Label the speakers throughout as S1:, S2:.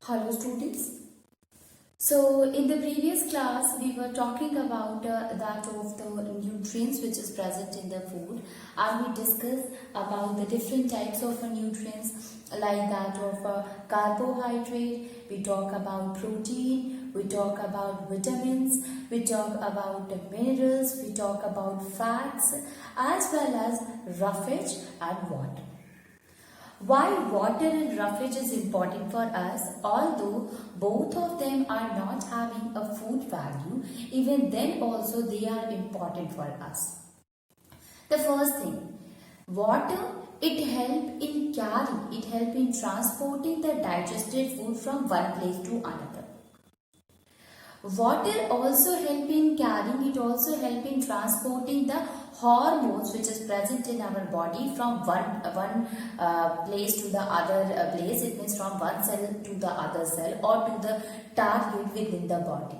S1: Hello students. So in the previous class we were talking about that of the nutrients which is present in the food, and we discussed about the different types of nutrients like that of carbohydrate, we talk about protein, we talk about vitamins, we talk about the minerals, we talk about fats as well as roughage and water. Why water and roughage is important for us, although both of them are not having a food value, even then also they are important for us. The first thing, water, it help in carrying, it help in transporting the digested food from one place to another. Water also help in carrying, it also help in transporting the hormones which is present in our body from one place to the other place. It means from one cell to the other cell or to the target within the body.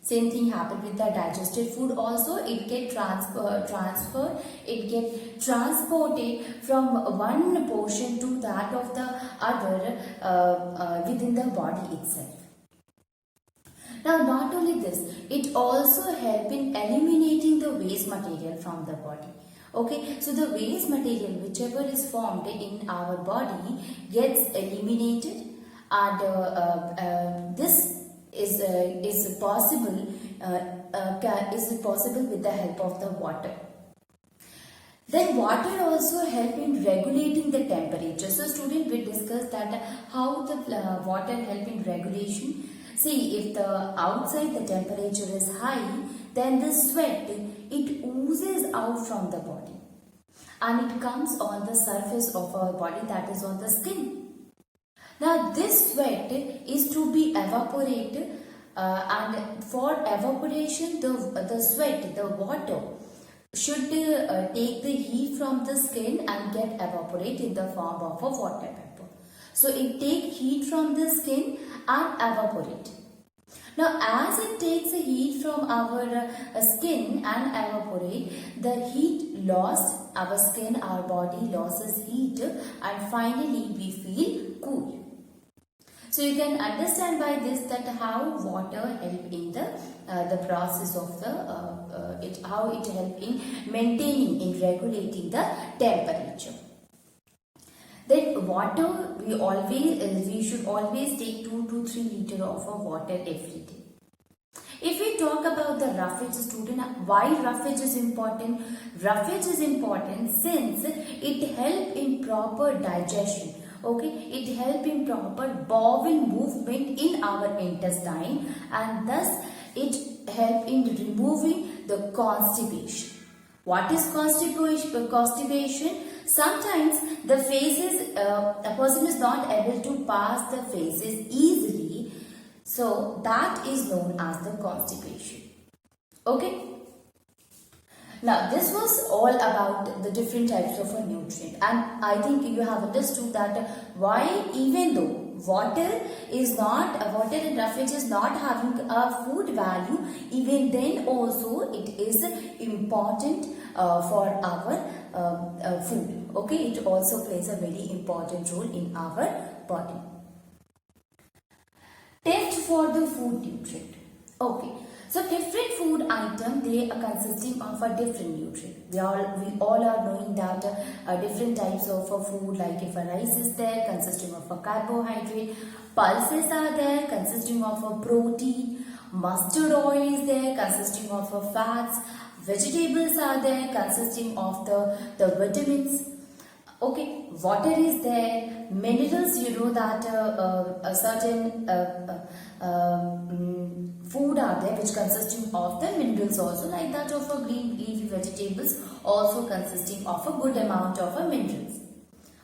S1: Same thing happen with the digested food also. It get transferred, it get transported from one portion to that of the other within the body itself. Now not only this, it also helps in eliminating the waste material from the body. Okay, so the waste material whichever is formed in our body gets eliminated, and this is possible with the help of the water. Then water also help in regulating the temperature. So student, we discussed that how the water help in regulation. See, if the outside the temperature is high, then the sweat, it oozes out from the body and it comes on the surface of our body, that is on the skin. Now this sweat is to be evaporated and for evaporation the sweat, the water should take the heat from the skin and get evaporate in the form of a water vapor. So it take heat from the skin and evaporate. Now as it takes the heat from our skin and evaporate, the heat lost, our skin, our body loses heat and finally we feel cool. So you can understand by this that how water help in the process of how it help in maintaining, in regulating the temperature. Then water, we should always take 2 to 3 liters of water every day. If we talk about the roughage, student, why roughage is important? Roughage is important since it help in proper digestion. Okay, it help in proper bowel movement in our intestine, and thus it help in removing the constipation. What is constipation? Sometimes the feces, a person is not able to pass the feces easily, so that is known as the constipation. Okay. Now this was all about the different types of a nutrient, and I think you have understood that why, even though water and roughage is not having a food value, even then also it is important for our food. Okay, it also plays a very important role in our body. Test for the food nutrient. Okay. So different food items, they are consisting of a different nutrient. We all are knowing that different types of food, like if a rice is there consisting of a carbohydrate, pulses are there consisting of a protein, mustard oil is there consisting of a fats, vegetables are there consisting of the vitamins. Okay, water is there, minerals, you know that a certain food are there which consisting of the minerals also, like that of a green leafy vegetables also consisting of a good amount of a minerals.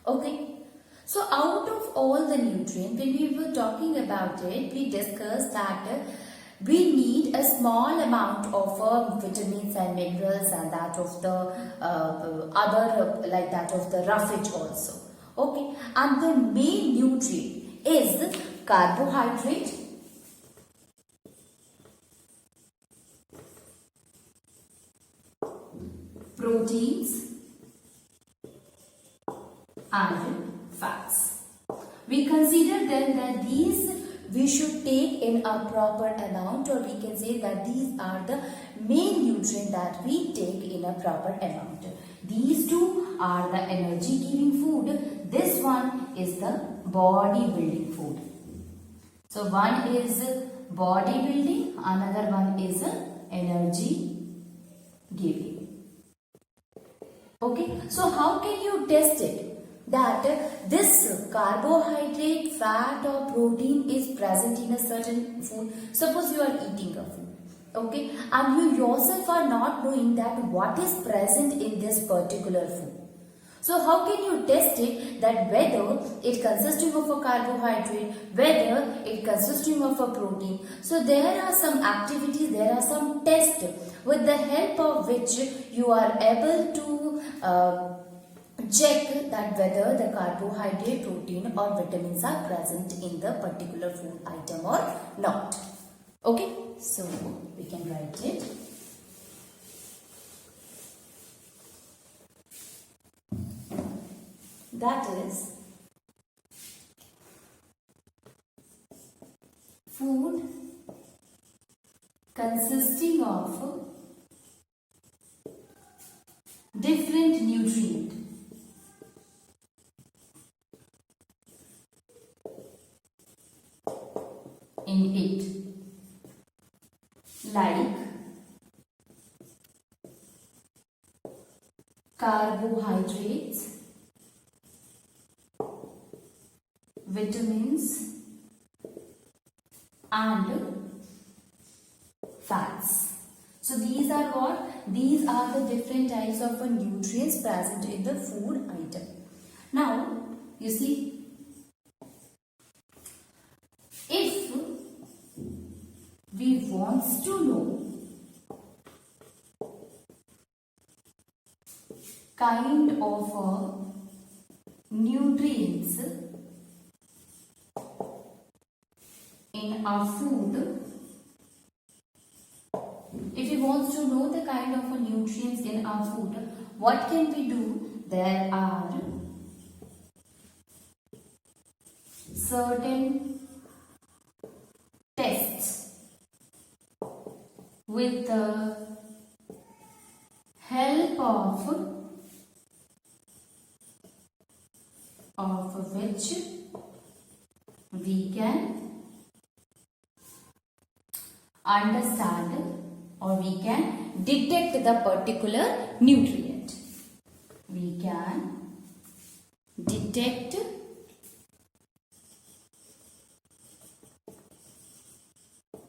S1: Okay, so out of all the nutrients, when we were talking about it, we discussed that we need a small amount of vitamins and minerals, and that of the other like that of the roughage also. Okay, and the main nutrient is carbohydrate, proteins and fats. We consider then that these we should take in a proper amount, or we can say that these are the main nutrients that we take in a proper amount. These two are the energy giving food. This one is the body building food. So one is body building, another one is energy giving. Okay, so how can you test it? That this carbohydrate, fat or protein is present in a certain food. Suppose you are eating a food, okay, and you yourself are not knowing that what is present in this particular food. So how can you test it, that whether it consisting of a carbohydrate, whether it consisting of a protein? So there are some activities, there are some tests with the help of which you are able to check that whether the carbohydrate, protein or vitamins are present in the particular food item or not. Okay, so we can write it. That is, food consisting of different nutrients in it, like carbohydrates, vitamins and fats. So these are what? These are the different types of nutrients present in the food item. Now, you see, if we want to know kind of nutrients in our food, if we want to know the kind of nutrients in our food, what can we do? There are certain tests with the help of which we can understand or we can detect the particular nutrient. We can detect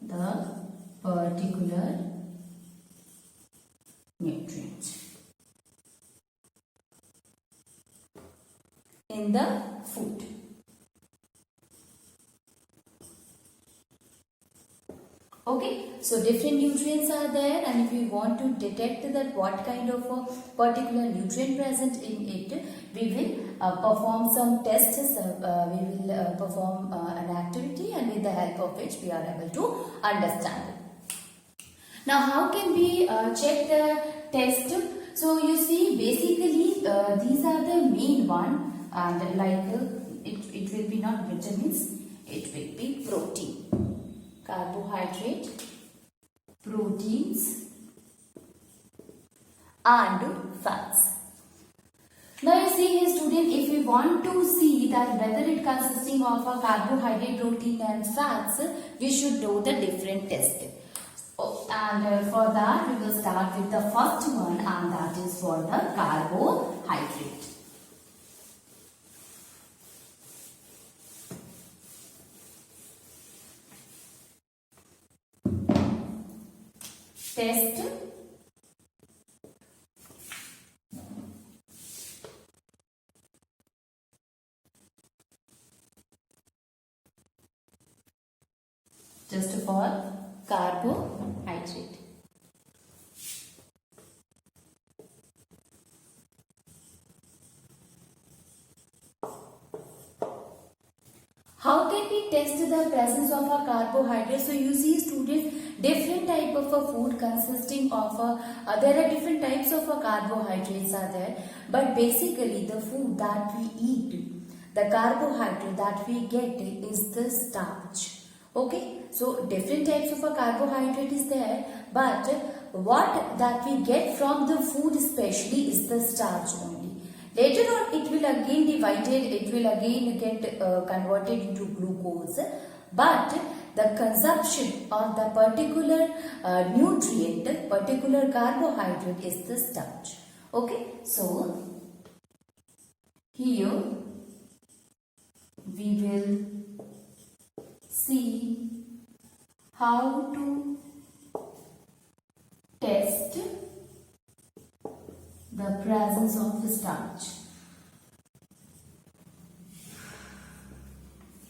S1: the particular nutrient in the food. Okay, so different nutrients are there, and if we want to detect that what kind of a particular nutrient present in it, we will perform some tests, we will perform an activity, and with the help of which we are able to understand it. Now, how can we check the test? So, you see, basically these are the main one, and like it will be not vitamins, it will be protein. Carbohydrate, proteins and fats. Now you see here student, if we want to see that whether it consisting of a carbohydrate, protein and fats, we should do the different tests. And for that we will start with the first one, and that is for the carbohydrate. Test just for carbohydrate. How can we test the presence of a carbohydrate? So you see students, different type of a food consisting of there are different types of carbohydrates are there, but basically the food that we eat, the carbohydrate that we get is the starch. Okay, so different types of a carbohydrate is there, but what that we get from the food especially is the starch only. Later on it will again divided, it will again get converted into glucose, but the consumption of the particular nutrient, particular carbohydrate is the starch. Okay, so here we will see how to test the presence of the starch.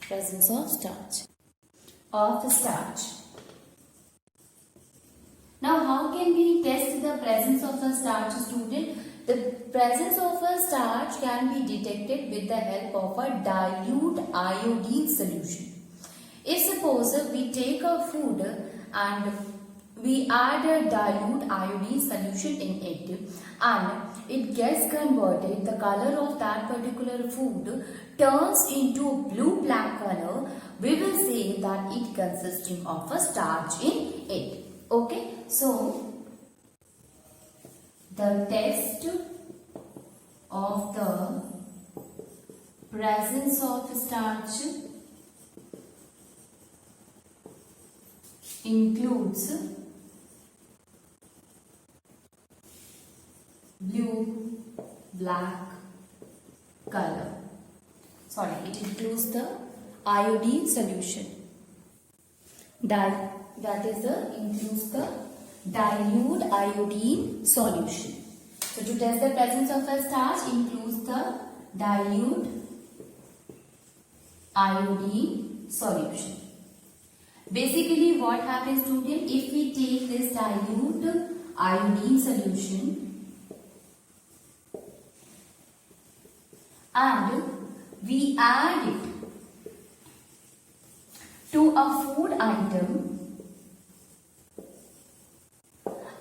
S1: Presence of starch. Of the starch. Now, how can we test the presence of a starch, student? The presence of a starch can be detected with the help of a dilute iodine solution. If suppose we take a food and we add a dilute iodine solution in it and it gets converted, the color of that particular food turns into blue-black color, we will say that it consisting of a starch in it. Okay, so the test of the presence of starch includes blue black color. Sorry, it includes the iodine solution. Includes the dilute iodine solution. So to test the presence of a starch includes the dilute iodine solution. Basically what happens, student, if we take this dilute iodine solution and we add it to a food item,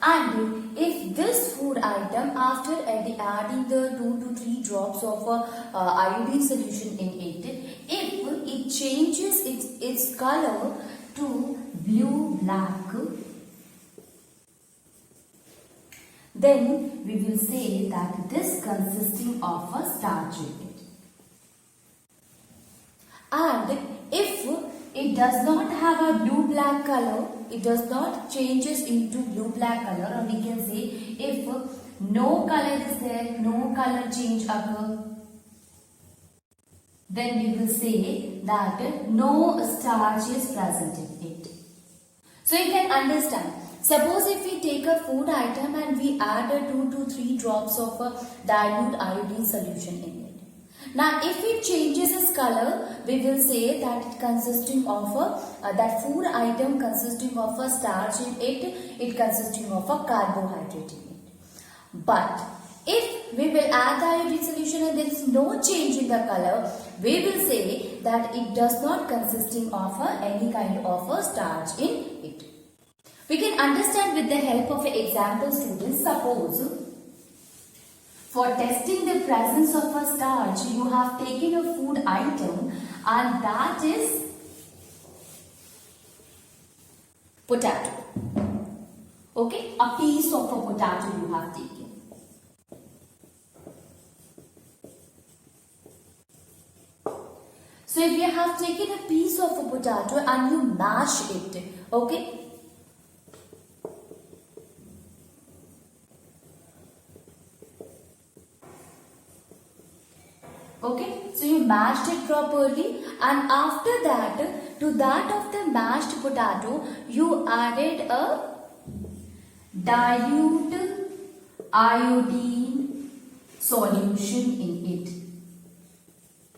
S1: and if this food item, after adding the 2 to 3 drops of iodine solution in it, if it changes its color to blue-black, then we will say that this consisting of a starch in it. And if it does not have a blue-black color, it does not changes into blue-black color, or we can say if no color is there, no color change occur, then we will say that no starch is present in it. So you can understand. Suppose if we take a food item and we add a 2 to 3 drops of a dilute iodine solution in it. Now if it changes its color, we will say that it consisting of that food item consisting of a starch in it consisting of a carbohydrate in it. But if we will add the iodine solution and there is no change in the color, we will say that it does not consisting of any kind of a starch in it. We can understand with the help of an example, students. Suppose for testing the presence of a starch, you have taken a food item and that is potato. Okay, a piece of a potato you have taken. So if you have taken a piece of a potato and you mash it, okay. Okay, so you mashed it properly, and after that, to that of the mashed potato, you added a dilute iodine solution in it.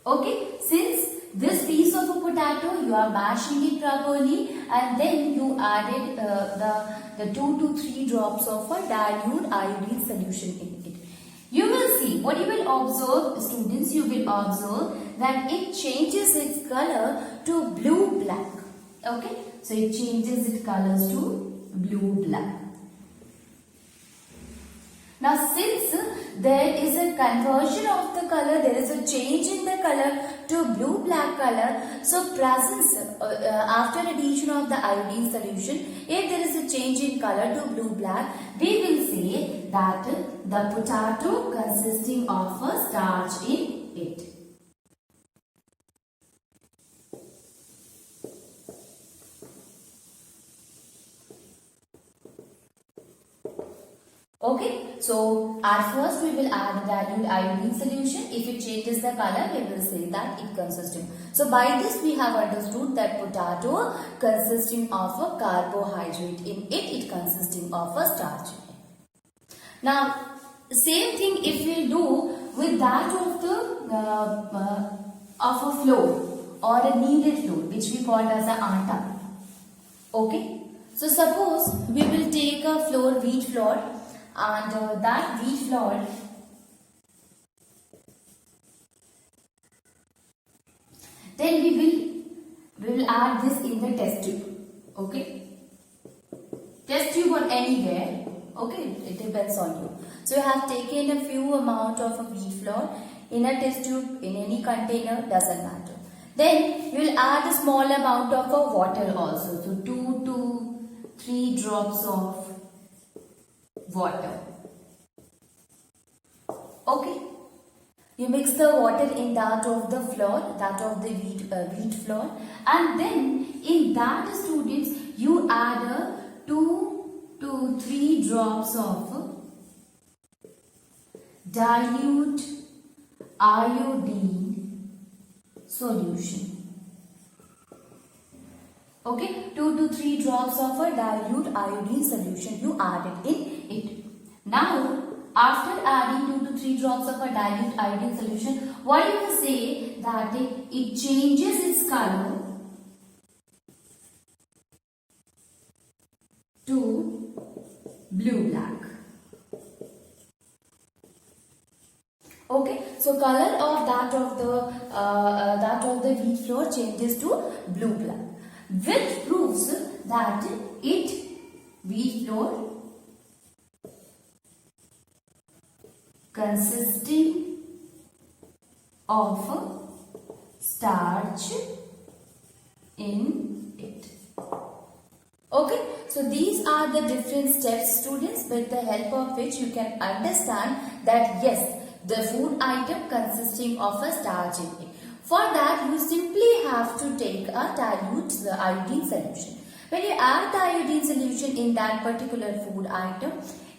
S1: Okay, since this piece of a potato, you are mashing it properly, and then you added the 2 to 3 drops of a dilute iodine solution in it. You will see, what you will observe, students, you will observe that it changes its color to blue-black. Okay, so it changes its colors to blue-black. Now, since there is a conversion of the color, there is a change in the color to blue black color. So presence after addition of the iodine solution, if there is a change in color to blue black, we will say that the potato consisting of a starch in it. Okay, so at first we will add dilute iodine solution. If it changes the color, we will say that it consisting. So by this we have understood that potato consisting of a carbohydrate in it, it consisting of a starch. Now, same thing if we do with that of the of a flour or a kneaded flour, which we call as a atta. Okay, so suppose we will take a flour, wheat flour, and that wheat flour, then we will add this in the test tube. Okay, test tube or anywhere. Okay, it depends on you. So you have taken a few amount of a wheat flour in a test tube, in any container, doesn't matter. Then you will add a small amount of a water also. So 2 to 3 drops of water. Okay, you mix the water in that of the flour, that of the wheat flour, and then in that, students, you add a 2 to 3 drops of dilute iodine solution. Okay, 2 to 3 drops of a dilute iodine solution you added in it. Now, after adding 2 to 3 drops of a dilute iodine solution, what you will say that it changes its color to blue black. Okay, so color of that of the wheat flour changes to blue black, which proves that wheat flour consisting of starch in it. Okay, so these are the different steps, students, with the help of which you can understand that yes, the food item consisting of a starch in it. For that, you simply have to take a dilute the iodine solution. When you add the iodine solution in that particular food item,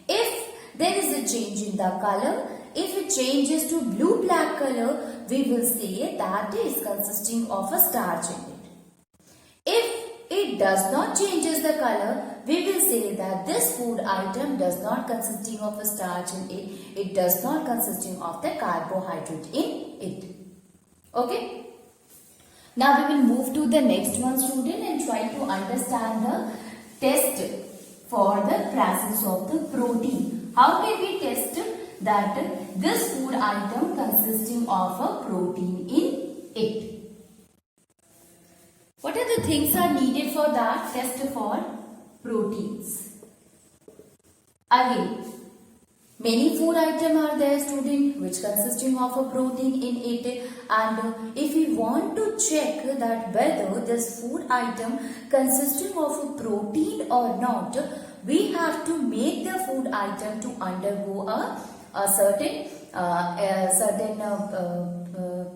S1: if there is a change in the color, if it changes to blue black color, we will say that is consisting of a starch in it. If it does not changes the color, we will say that this food item does not consisting of a starch in it. It does not consisting of the carbohydrate in it. Okay. Now we will move to the next one, student, and try to understand the test for the presence of the protein. How can we test that this food item consisting of a protein in it? What are the things are needed for that test for proteins? Again, many food items are there, student, which consisting of a protein in it, and if we want to check that whether this food item consisting of a protein or not, we have to make the food item to undergo a certain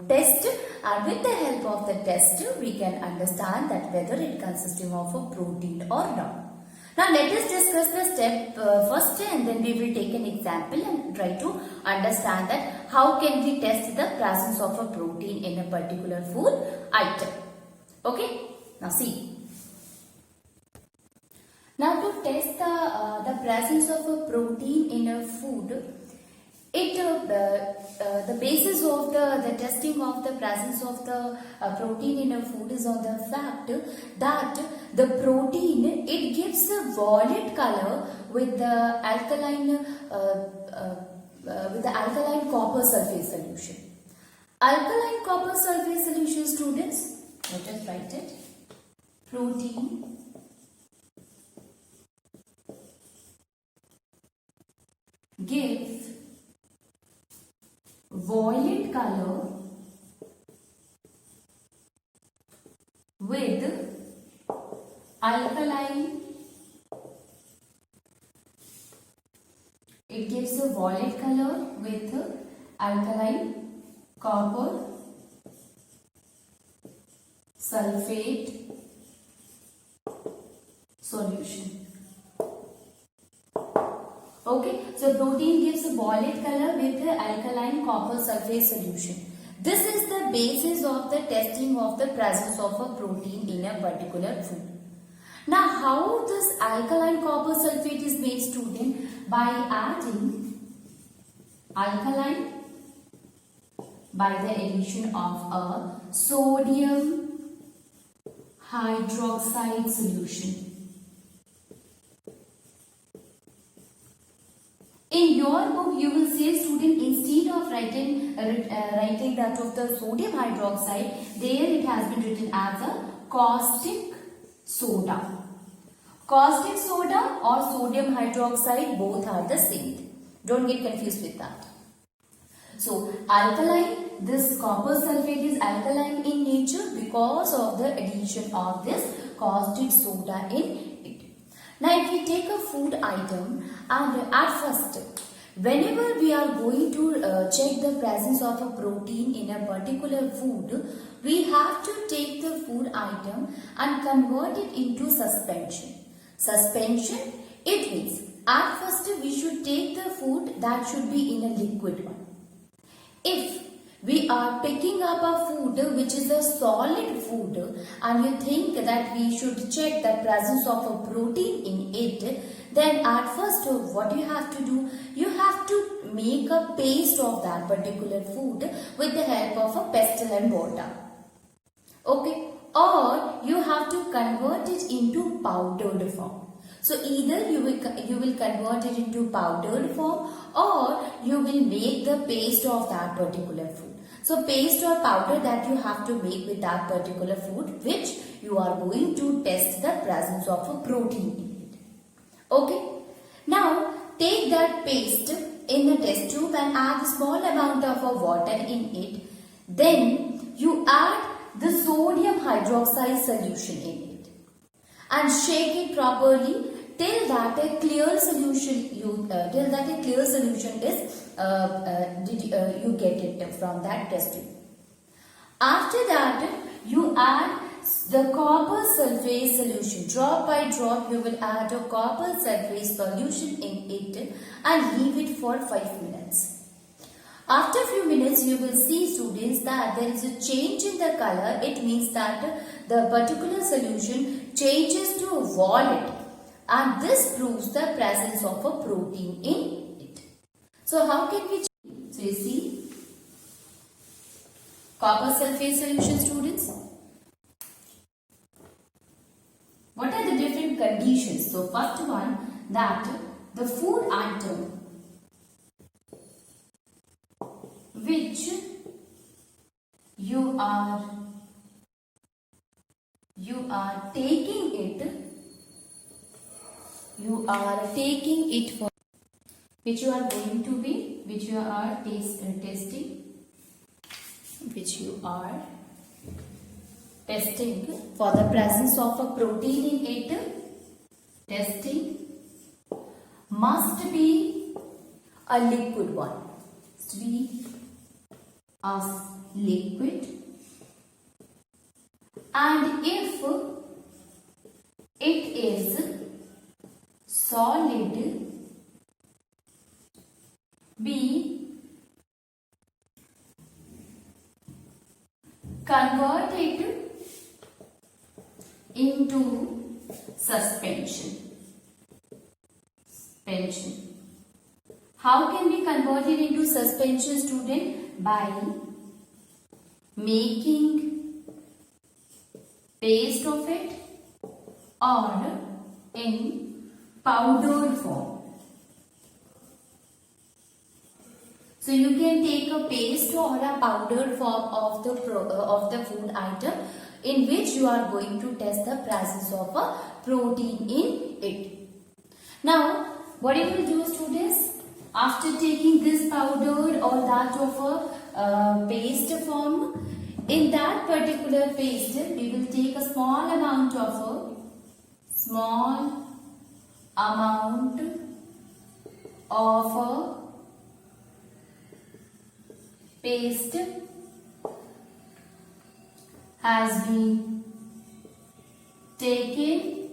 S1: test, and with the help of the test we can understand that whether it consisting of a protein or not. Now let us discuss the step first, and then we will take an example and try to understand that how can we test the presence of a protein in a particular food item. Okay, now see. Now to test the presence of a protein in a food, the basis of the testing of the presence of the protein in a food is on the fact that the protein, it gives a violet color with the alkaline copper sulfate solution. Alkaline copper sulfate solution, students, let us write it. Protein gives violet color with alkaline. It gives a violet color with alkaline copper sulfate solution. Okay, so protein gives a violet color with the alkaline copper sulfate solution. This is the basis of the testing of the presence of a protein in a particular food. Now, how this alkaline copper sulfate is made, student? By adding alkaline by the addition of a sodium hydroxide solution. In your book, you will say, student, instead of writing that of the sodium hydroxide, there it has been written as a caustic soda. Caustic soda or sodium hydroxide, both are the same. Don't get confused with that. So, alkaline, this copper sulfate is alkaline in nature because of the addition of this caustic soda in it. Now, if we take a food item and at first, whenever we are going to check the presence of a protein in a particular food, we have to take the food item and convert it into suspension. Suspension, it means at first we should take the food that should be in a liquid one. If we are picking up a food which is a solid food and you think that we should check the presence of a protein in it, then at first what you have to do, you have to make a paste of that particular food with the help of a pestle and mortar. Okay, or you have to convert it into powdered form. So either you will convert it into powdered form or you will make the paste of that particular food. So paste or powder that you have to make with that particular food which you are going to test the presence of a protein in it. Okay. Now take that paste in the test tube and add a small amount of water in it. Then you add the sodium hydroxide solution in it and shake it properly till that a clear solution is you get it from that test tube. After that, you add the copper sulfate solution. Drop by drop, you will add a copper sulfate solution in it and leave it for 5 minutes. After a few minutes, you will see, students, that there is a change in the color. It means that the particular solution changes to violet, and this proves the presence of a protein in it. So how can we check? So you see, copper sulfate solution, students. What are the different conditions? So first one, that the food item which you are taking it for, which you are going to be, which you are testing, which you are testing for the presence of a protein in it, testing must be a liquid one. Must be a liquid, and if it is solid, be converted into suspension. How can we convert it into suspension, student? By making paste of it or in powdered form. So you can take a paste or a powdered form of the food item in which you are going to test the presence of a protein in it. Now, what you will do, students? After taking this powder or that of a paste form, in that particular paste, we will take a small amount of paste has been taken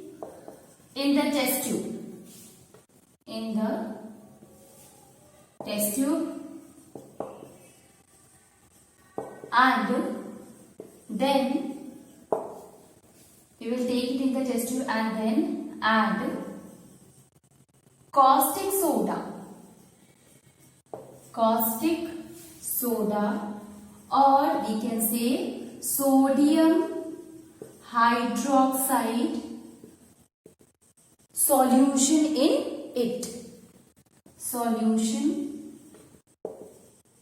S1: in the test tube. In the test tube, and then we will take it in the test tube and then add caustic soda, or we can say sodium hydroxide solution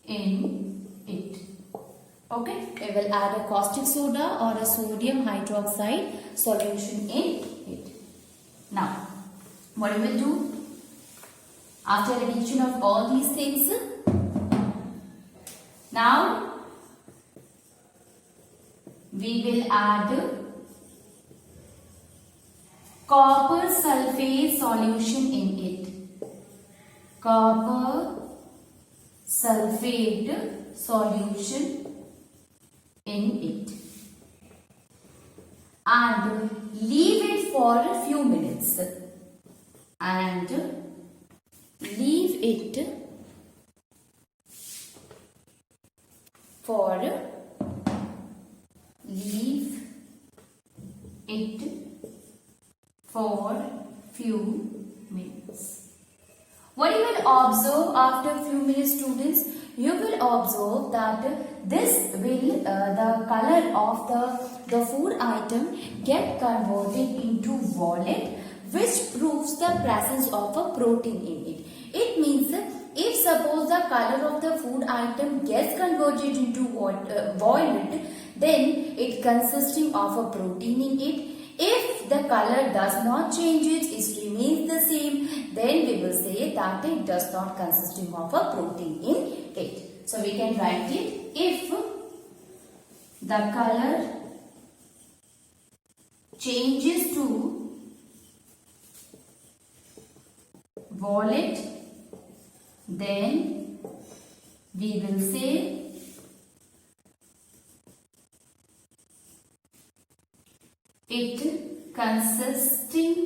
S1: in it. Okay, we will add a caustic soda or a sodium hydroxide solution in it. Now, what we will do after addition of all these things? Now, we will add copper sulfate solution in it. Copper sulfate solution in it. And leave it for a few minutes. And leave it for few minutes. What you will observe after few minutes, students? You will observe that this will the color of the food item get converted into violet, which proves the presence of a protein in it. It means if suppose the color of the food item gets converted into violet, then it consisting of a protein in it. If the color does not change it remains the same, then we will say that it does not consisting of a protein in it. So we can write it, if the color changes to violet, then we will say it consisting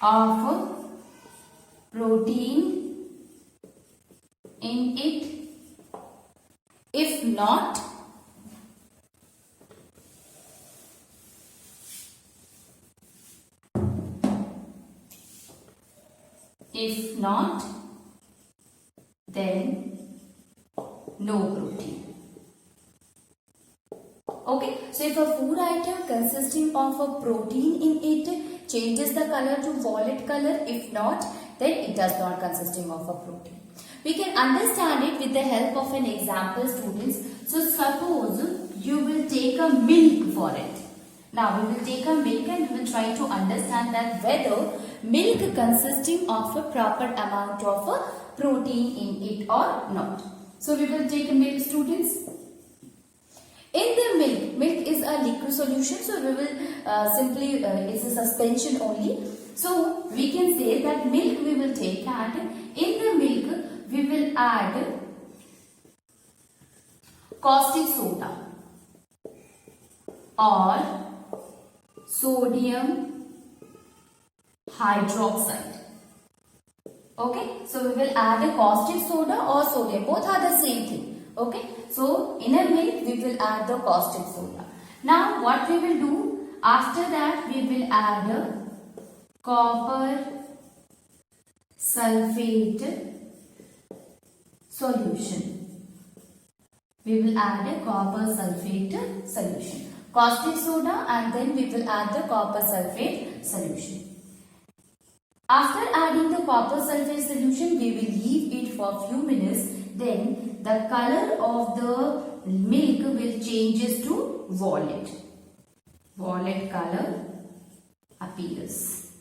S1: of protein in it. If not, then no protein. Okay, so if a food item consisting of a protein in it changes the color to violet color, if not, then it does not consisting of a protein. We can understand it with the help of an example, students. So suppose you will take a milk for it. Now we will take a milk and we will try to understand that whether milk consisting of a proper amount of a protein in it or not. So we will take a milk, students. In the milk is a liquid solution, so we will simply, it's a suspension only. So we can say that milk we will take, and in the milk we will add caustic soda or sodium hydroxide. Okay, so we will add a caustic soda or sodium, both are the same thing. Okay, so in a milk we will add the caustic soda. Now what we will do, after that we will add a copper sulfate solution. We will add a copper sulfate solution. Caustic soda, and then we will add the copper sulfate solution. After adding the copper sulfate solution, we will leave it for few minutes. Then the color of the milk will changes to violet. Violet color appears.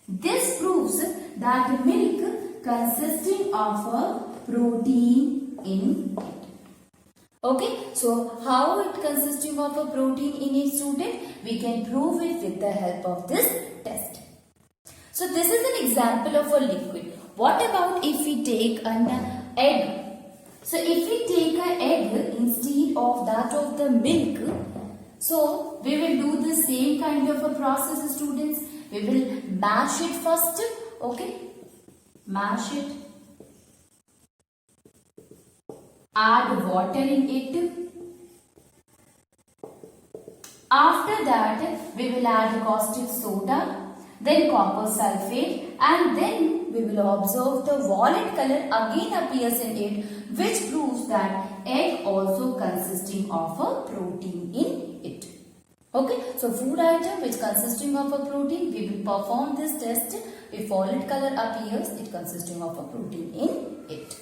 S1: This proves that milk consisting of a protein in it. Okay, so how it consisting of a protein in a student? We can prove it with the help of this test. So this is an example of a liquid. What about if we take an egg? So if we take an egg instead of that of the milk, so we will do the same kind of a process, students. We will mash it first. Okay, mash it. Add water in it. After that, we will add caustic soda, then copper sulfate, and then we will observe the violet color again appears in it, which proves that egg also consisting of a protein in it. Okay, so food item which consisting of a protein, we will perform this test. If violet color appears, it consisting of a protein in it.